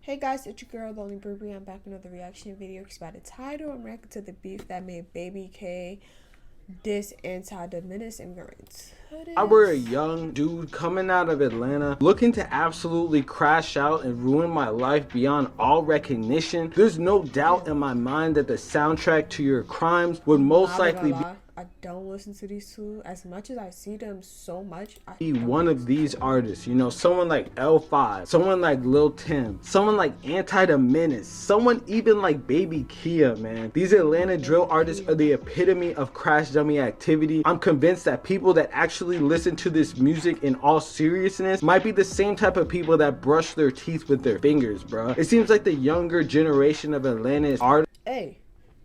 Hey guys, it's your girl, the only Burberry. I'm back with another reaction video. Because by the title, I'm reacting to the beef that made Baby K diss anti MENACE immigrants. I were a young dude coming out of Atlanta looking to absolutely crash out and ruin my life beyond all recognition. There's no doubt in my mind that the soundtrack to your crimes would most likely be I don't listen to these two as much as I see them so much. one of these artists, you know, someone like L5, someone like Lil Tim, someone like Anti the Menace, someone even like Baby Kia, man. These Atlanta drill artists are the epitome of crash dummy activity. I'm convinced that people that actually listen to this music in all seriousness might be the same type of people that brush their teeth with their fingers, bro. It seems like the younger generation of Atlanta artists. Hey,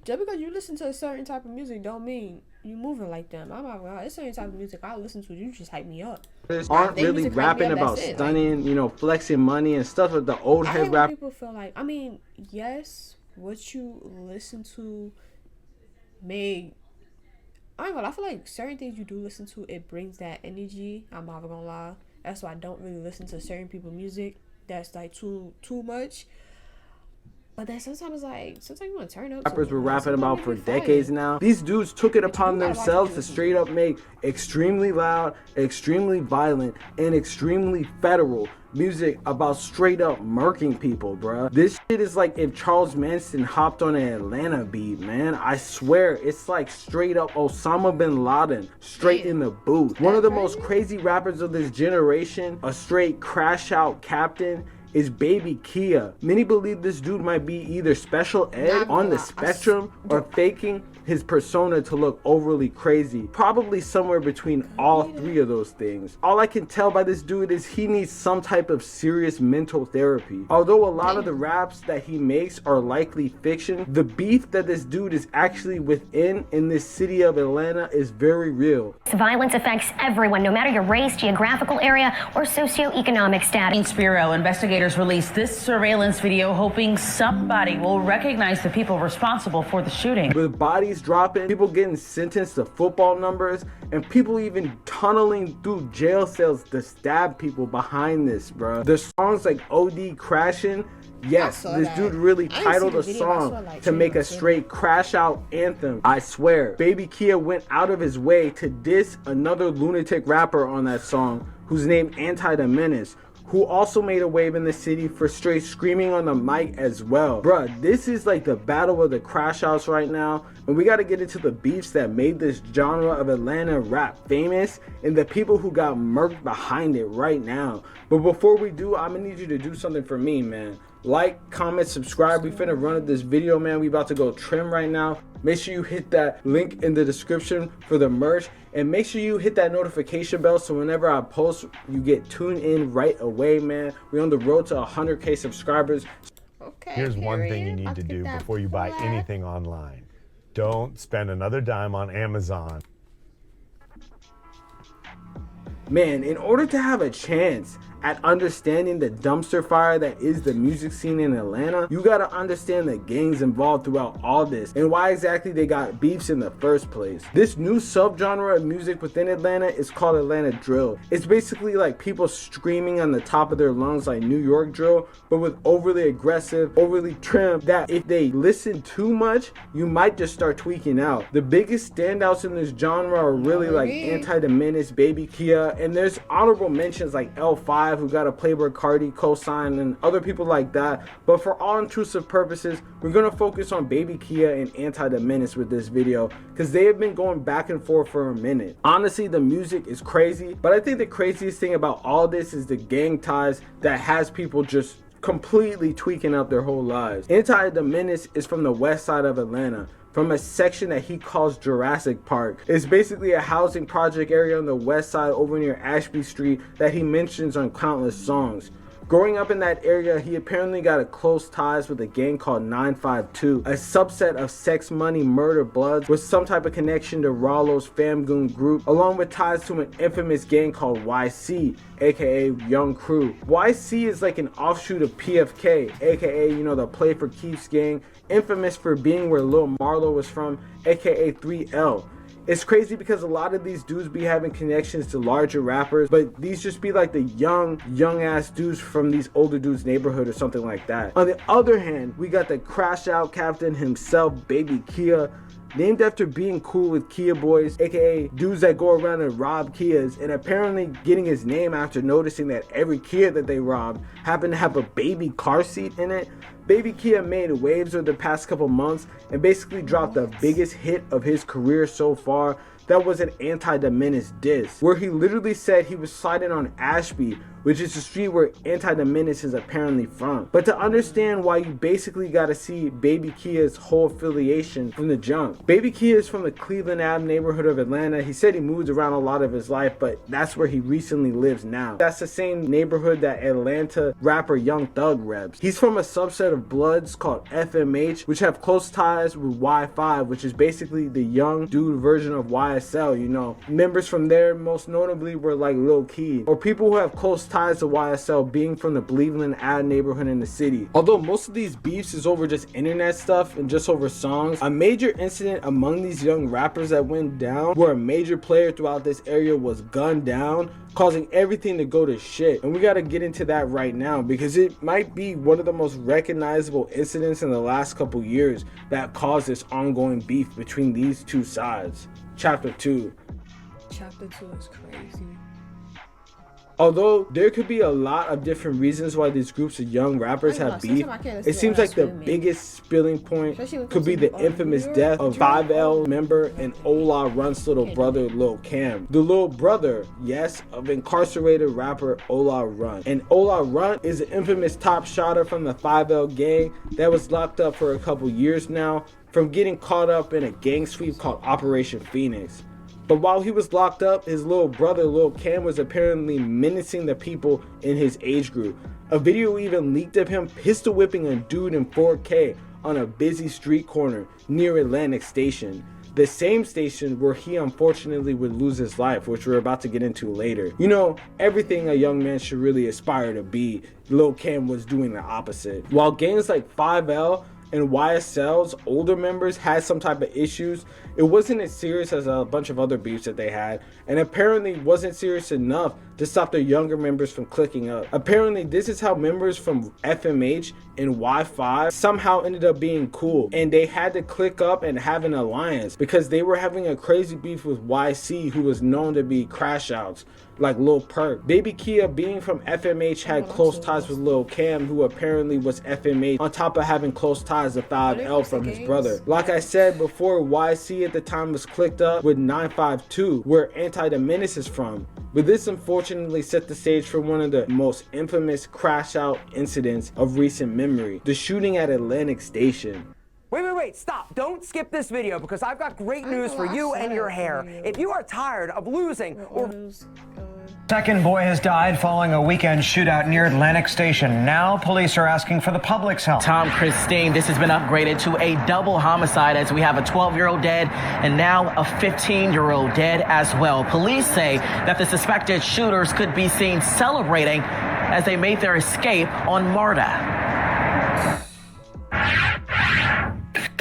just because you listen to a certain type of music don't mean you moving like them. I'm not gonna. It's certain type of music I listen to. You just hype me up. Aren't really rapping about stunning, you know, flexing money and stuff with the old head rap. People feel like, I mean, yes, what you listen to may. I ain't gonna lie, I feel like certain things you do listen to, it brings that energy. I'm not gonna lie. That's why I don't really listen to certain people's music. That's like too much. But then sometimes you want to turn up. Rappers were rapping about for decades now. These dudes took it upon themselves to straight up make extremely loud, extremely violent, and extremely federal music about straight up murking people, bruh. This shit is like if Charles Manson hopped on an Atlanta beat, man. I swear, it's like straight up Osama bin Laden, straight in the booth. One of the most crazy rappers of this generation, a straight crash out captain, is Baby Kia. Many believe this dude might be either special ed on the spectrum or faking his persona to look overly crazy. Probably somewhere between all three of those things. All I can tell by this dude is he needs some type of serious mental therapy. Although a lot of the raps that he makes are likely fiction, the beef that this dude is actually within in this city of Atlanta is very real. Violence affects everyone, no matter your race, geographical area, or socioeconomic status. In Spiro, investigators released this surveillance video hoping somebody will recognize the people responsible for the shooting. With bodies dropping, people getting sentenced to football numbers, and people even tunneling through jail cells to stab people behind this, bro. The songs like OD Crashing, yes, this dude really titled a song to make a straight crash out anthem. I swear, Baby Kia went out of his way to diss another lunatic rapper on that song who's named Anti the Menace, who also made a wave in the city for straight screaming on the mic as well. Bruh, this is like the battle of the crash outs right now, and we gotta get into the beefs that made this genre of Atlanta rap famous and the people who got murked behind it right now. But before we do, I'm gonna need you to do something for me, man. Like, comment, subscribe. We finna run this video, man. We about to go trim right now. Make sure you hit that link in the description for the merch, and make sure you hit that notification bell so whenever I post, you get tuned in right away, man. We're on the road to 100K subscribers. Okay. Here's one thing you need to do before you buy anything online. Don't spend another dime on Amazon. Man, in order to have a chance at understanding the dumpster fire that is the music scene in Atlanta, you gotta understand the gangs involved throughout all this and why exactly they got beefs in the first place. This new subgenre of music within Atlanta is called Atlanta drill. It's basically like people screaming on the top of their lungs like New York drill, but with overly aggressive, overly trimmed, that if they listen too much, you might just start tweaking out. The biggest standouts in this genre are really like Anti the Menace, Baby Kia, and there's honorable mentions like L5, who got a Playboy Cardi cosign, and other people like that. But for all intrusive purposes, we're gonna focus on Baby Kia and Anti the Menace with this video because they have been going back and forth for a minute. Honestly, the music is crazy, but I think the craziest thing about all this is the gang ties that has people just completely tweaking out their whole lives. Anti the Menace is from the west side of Atlanta, from a section that he calls Jurassic Park. It's basically a housing project area on the west side over near Ashby Street that he mentions on countless songs. Growing up in that area, he apparently got a close ties with a gang called 952, a subset of Sex Money Murder Bloods with some type of connection to Rollo's Famgoon group, along with ties to an infamous gang called YC, aka Young Crew. YC is like an offshoot of PFK, aka, you know, the Play for Keeps gang, infamous for being where Lil Marlo was from, aka 3L. It's crazy because a lot of these dudes be having connections to larger rappers, but these just be like the young ass dudes from these older dudes' neighborhood or something like that. On the other hand, we got the crash out captain himself, Baby Kia, named after being cool with Kia boys, aka dudes that go around and rob Kias, and apparently getting his name after noticing that every Kia that they robbed happened to have a baby car seat in it. Baby Kia made waves over the past couple months and basically dropped the biggest hit of his career so far. That was an anti-MENACE diss, where he literally said he was sliding on Ashby, which is the street where anti-MENACE is apparently from. But to understand why, you basically gotta see Baby Kia's whole affiliation from the jump. Baby Kia is from the Cleveland Ave neighborhood of Atlanta. He said he moved around a lot of his life, but that's where he recently lives now. That's the same neighborhood that Atlanta rapper Young Thug reps. He's from a subset of Bloods called FMH, which have close ties with Y5, which is basically the young dude version of YSL, you know. Members from there most notably were like Lil Key, or people who have close ties to YSL being from the Cleveland Ave neighborhood in the city. Although most of these beefs is over just internet stuff and just over songs, a major incident among these young rappers that went down, where a major player throughout this area was gunned down, causing everything to go to shit. And we gotta get into that right now because it might be one of the most recognizable incidents in the last couple years that caused this ongoing beef between these two sides. Chapter 2. Chapter 2 is crazy. Although there could be a lot of different reasons why these groups of young rappers have beef, it seems like the biggest spilling point could be the infamous death of 5L member and Ola Runt's little brother, Lil Cam. The little brother, yes, of incarcerated rapper Ola Runt. And Ola Runt is an infamous top shotter from the 5L gang that was locked up for a couple years now from getting caught up in a gang sweep called Operation Phoenix. But while he was locked up, his little brother, Lil Cam, was apparently menacing the people in his age group. A video even leaked of him pistol whipping a dude in 4K on a busy street corner near Atlantic Station. The same station where he unfortunately would lose his life, which we're about to get into later. You know, everything a young man should really aspire to be, Lil Cam was doing the opposite. While gangs like 5L and YSL's older members had some type of issues, it wasn't as serious as a bunch of other beefs that they had, and apparently wasn't serious enough to stop their younger members from clicking up. Apparently this is how members from FMH and Y5 somehow ended up being cool, and they had to click up and have an alliance because they were having a crazy beef with YC, who was known to be crash outs like Lil Perk. Baby Kia, being from FMH, had close ties with Lil Cam, who apparently was FMH, on top of having close ties to 5L from his brother. Like I said before, YC at the time was clicked up with 952, where Anti-MENACE is from. But this unfortunately set the stage for one of the most infamous crash out incidents of recent memory, the shooting at Atlantic Station. Wait, stop. Don't skip this video because I've got great news for you and your hair. If you are tired of losing or... Second boy has died following a weekend shootout near Atlantic Station. Now police are asking for the public's help. Tom, Christine, this has been upgraded to a double homicide as we have a 12-year-old dead and now a 15-year-old dead as well. Police say that the suspected shooters could be seen celebrating as they made their escape on MARTA.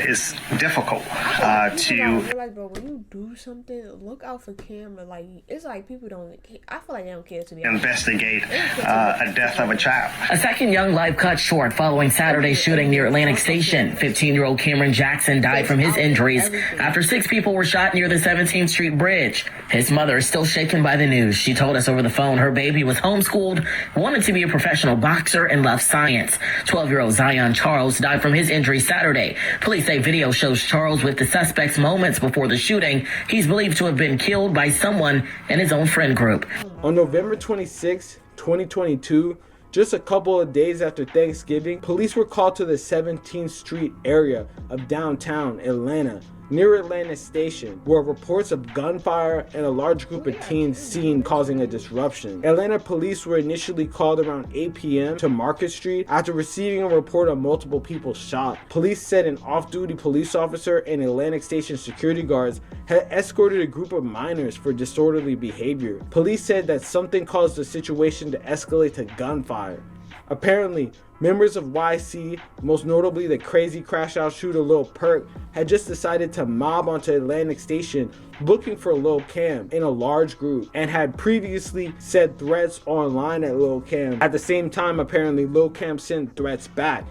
It's difficult to like, bro, when you do something, look out for camera. Like, it's like people don't, I feel like they don't care to be investigate a death of a child. A second young life cut short following Saturday's shooting near Atlantic Station. 15-year-old Cameron Jackson died from his injuries after 6 people were shot near the 17th Street Bridge. His mother is still shaken by the news. She told us over the phone her baby was homeschooled, wanted to be a professional boxer, and loved science. 12-year-old Zion Charles died from his injuries Saturday. Police say video shows Charles with the suspects moments before the shooting. He's believed to have been killed by someone in his own friend group. On November 26, 2022, just a couple of days after Thanksgiving, police were called to the 17th Street area of downtown Atlanta, near Atlantic Station, where reports of gunfire and a large group of teens seen causing a disruption. Atlanta police were initially called around 8 p.m. to Market Street after receiving a report of multiple people shot. Police said an off-duty police officer and Atlantic Station security guards had escorted a group of minors for disorderly behavior. Police said that something caused the situation to escalate to gunfire. Apparently, Members of YC, most notably the crazy crash out shooter Lil Perk, had just decided to mob onto Atlantic Station looking for Lil Cam in a large group and had previously said threats online at Lil Cam. At the same time, apparently Lil Cam sent threats back,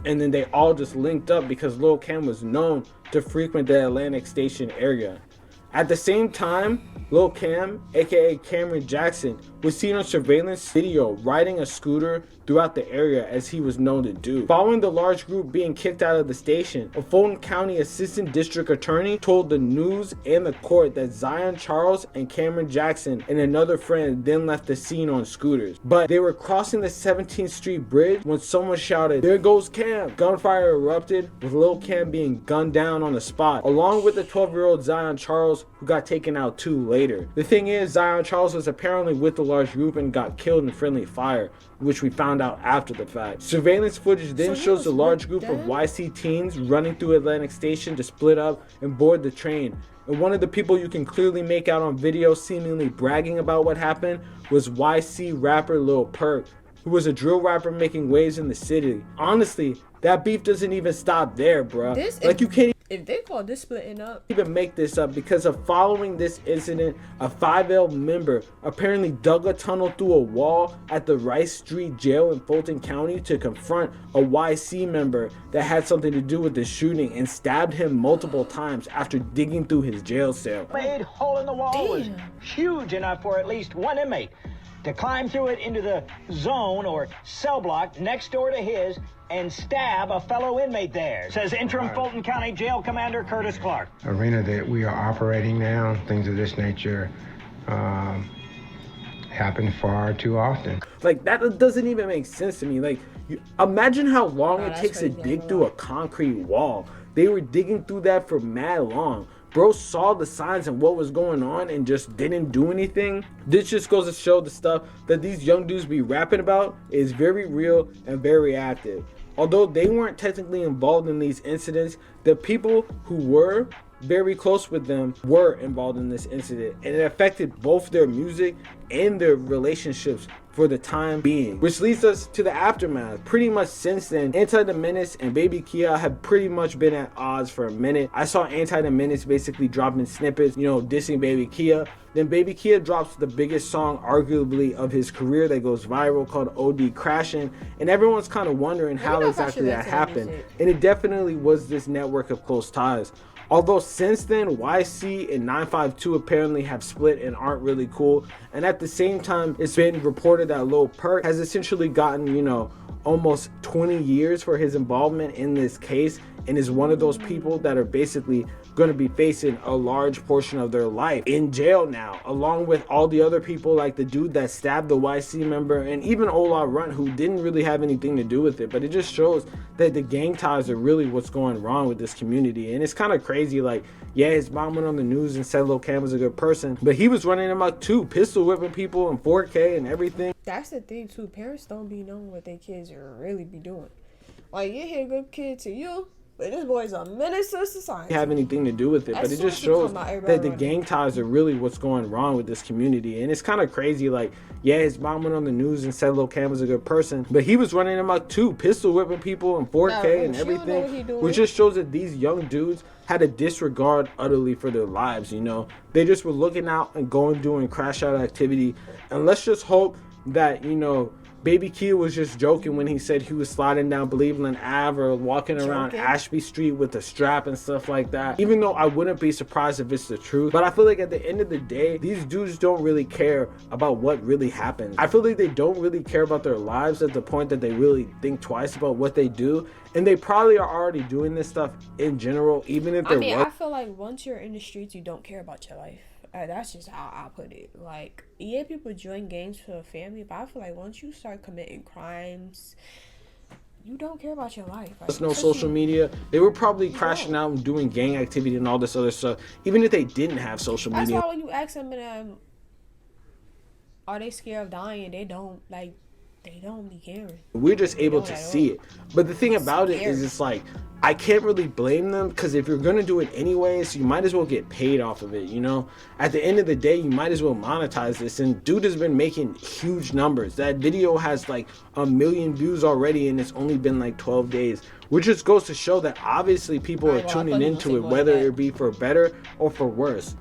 and then they all just linked up because Lil Cam was known to frequent the Atlantic Station area. At the same time, Lil Cam, aka Cameron Jackson, was seen on surveillance video riding a scooter throughout the area as he was known to do. Following the large group being kicked out of the station, a Fulton County Assistant District Attorney told the news and the court that Zion Charles and Cameron Jackson and another friend then left the scene on scooters. But they were crossing the 17th Street Bridge when someone shouted, "There goes Cam!" Gunfire erupted, with Lil Cam being gunned down on the spot, along with the 12-year-old Zion Charles, who got taken out too later. The thing is, Zion Charles was apparently with the large group and got killed in friendly fire, which we found out after the fact. Surveillance footage then shows a large group of YC teens running through Atlantic Station to split up and board the train. And one of the people you can clearly make out on video seemingly bragging about what happened was YC rapper Lil Perk, who was a drill rapper making waves in the city. Honestly, that beef doesn't even stop there, bruh. Like, you can't if they call this splitting up, even make this up, because of following this incident, a 5L member apparently dug a tunnel through a wall at the Rice Street jail in Fulton County to confront a YC member that had something to do with the shooting and stabbed him multiple times after digging through his jail cell. Made hole in the wall was huge enough for at least one inmate to climb through it into the zone or cell block next door to his and stab a fellow inmate there, says interim Fulton County Jail Commander Curtis Clark. Arena that we are operating now, things of this nature happen far too often. Like, that doesn't even make sense to me. Like, imagine how long it takes to dig through a concrete wall. They were digging through that for mad long. Bro saw the signs and what was going on and just didn't do anything. This just goes to show the stuff that these young dudes be rapping about is very real and very active. Although they weren't technically involved in these incidents, the people who were very close with them were involved in this incident, and it affected both their music and their relationships for the time being, which leads us to the aftermath. Pretty much since then, Anti the Menace and Baby Kia have pretty much been at odds for a minute. I saw Anti the Menace basically dropping snippets, you know, dissing Baby Kia. Then Baby Kia drops the biggest song arguably of his career that goes viral, called OD Crashing, and everyone's kind of wondering how exactly that happened. And it definitely was this network of close ties. Although since then, YC and 952 apparently have split and aren't really cool. And at the same time, it's been reported that Lil Perk has essentially gotten, you know, almost 20 years for his involvement in this case, and is one of those people that are basically going to be facing a large portion of their life in jail now, along with all the other people like the dude that stabbed the YC member and even Ola Runt, who didn't really have anything to do with it. But it just shows that the gang ties are really what's going wrong with this community. And it's kind of crazy. Like, yeah, his mom went on the news and said Lil Cam was a good person, but he was running amok too, pistol whipping people in 4K and everything. That's the thing too. Parents don't be knowing what their kids really be doing. Like, you hear good kid to you, but this boy's a menace to society. Have anything to do with it, but it just shows that the gang ties are really what's going wrong with this community. And it's kind of crazy. Like, yeah, his mom went on the news and said Lil Cam was a good person, but he was running amok too, pistol whipping people in 4K and everything, which just shows that these young dudes had a disregard utterly for their lives. You know, they just were looking out and going doing crash out activity. And let's just hope that, you know, Baby Kia was just joking when he said he was sliding down Cleveland Ave or walking around Ashby Street with a strap and stuff like that. Even though I wouldn't be surprised if it's the truth. But I feel like at the end of the day, these dudes don't really care about what really happened. I feel like they don't really care about their lives at the point that they really think twice about what they do. And they probably are already doing this stuff in general, even if they're... I feel like once you're in the streets, you don't care about your life. That's just how I put it. Like, yeah, people join gangs for a family, but I feel like once you start committing crimes, you don't care about your life. Like, there's no social media. They were probably crashing out and doing gang activity and all this other stuff, even if they didn't have social media. That's why when you ask them, are they scared of dying? They don't be caring. We're just able to see it. But the thing about it is, it's like, I can't really blame them, because if you're gonna do it anyways, you might as well get paid off of it, you know? At the end of the day, you might as well monetize this. And dude has been making huge numbers. That video has like 1 million views already, and it's only been like 12 days, which just goes to show that obviously people are tuning into it, whether it be for better or for worse.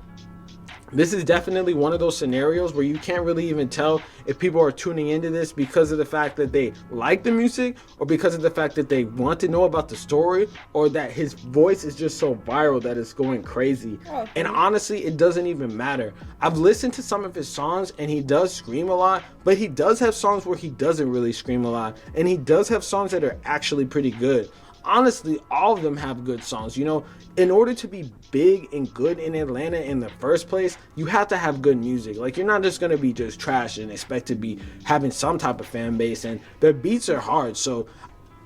This is definitely one of those scenarios where you can't really even tell if people are tuning into this because of the fact that they like the music, or because of the fact that they want to know about the story, or that his voice is just so viral that it's going crazy. And honestly, it doesn't even matter. I've listened to some of his songs and he does scream a lot, but he does have songs where he doesn't really scream a lot, and he does have songs that are actually pretty good. Honestly, all of them have good songs. You know, in order to be big and good in Atlanta in the first place, you have to have good music. Like, you're not just gonna be just trash and expect to be having some type of fan base, and their beats are hard. So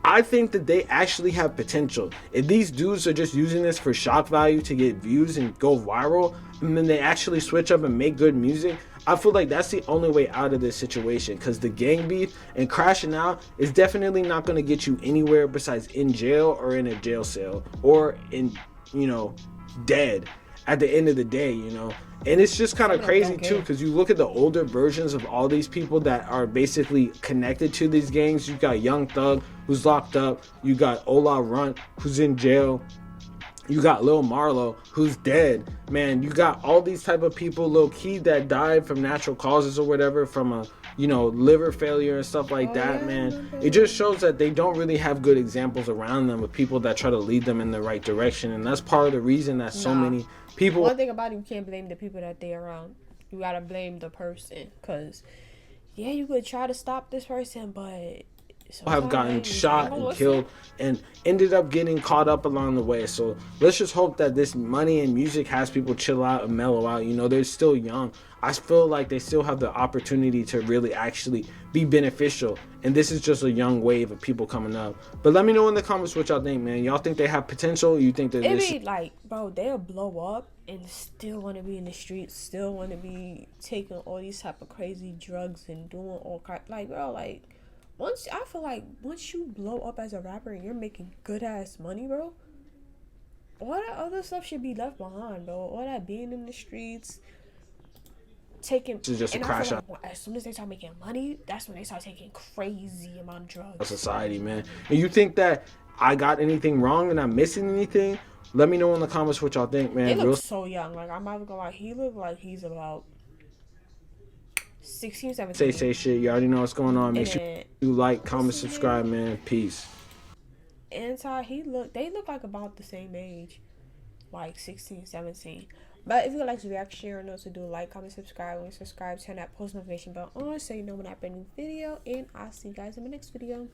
I think that they actually have potential. If these dudes are just using this for shock value to get views and go viral, and then they actually switch up and make good music, I feel like that's the only way out of this situation, because the gang beef and crashing out is definitely not going to get you anywhere besides in jail or in a jail cell, or in, you know, dead at the end of the day, you know. And it's just kind of crazy too, because you look at the older versions of all these people that are basically connected to these gangs. You got Young Thug, who's locked up. You got Ola Runt, who's in jail. You got Lil Marlo, who's dead. Man, you got all these type of people, Lil Key, that died from natural causes or whatever, from a, you know, liver failure and stuff like that, man. It just shows that they don't really have good examples around them of people that try to lead them in the right direction. And that's part of the reason that so many people... One thing about it, you can't blame the people that they're around. You gotta blame the person, because, yeah, you could try to stop this person, but... have gotten shot and killed and ended up getting caught up along the way. So let's just hope that this money and music has people chill out and mellow out. You know, they're still young. I feel like they still have the opportunity to really actually be beneficial, and this is just a young wave of people coming up. But let me know in the comments what y'all think, man. Y'all think they have potential? You think that this... It be like, bro, they'll blow up and still want to be in the streets, still want to be taking all these type of crazy drugs and doing all kind, like, bro, like, I feel like once you blow up as a rapper and you're making good ass money, bro, all that other stuff should be left behind, bro. All that being in the streets, taking, it's just a crash out. Like, as soon as they start making money, that's when they start taking crazy amount of drugs. Society, man. And you think that I got anything wrong and I'm missing anything? Let me know in the comments what y'all think, man. He looks so young. Like, I'm not gonna lie, he look like he's about 16, 17. Say shit. You already know what's going on. Make sure you like, comment, subscribe, man. Peace. And they look like about the same age, like 16, 17. But if you like to react, share, know to do, like, comment, subscribe. When you subscribe, turn that post notification bell on so you know when I bring a new video. And I'll see you guys in my next video.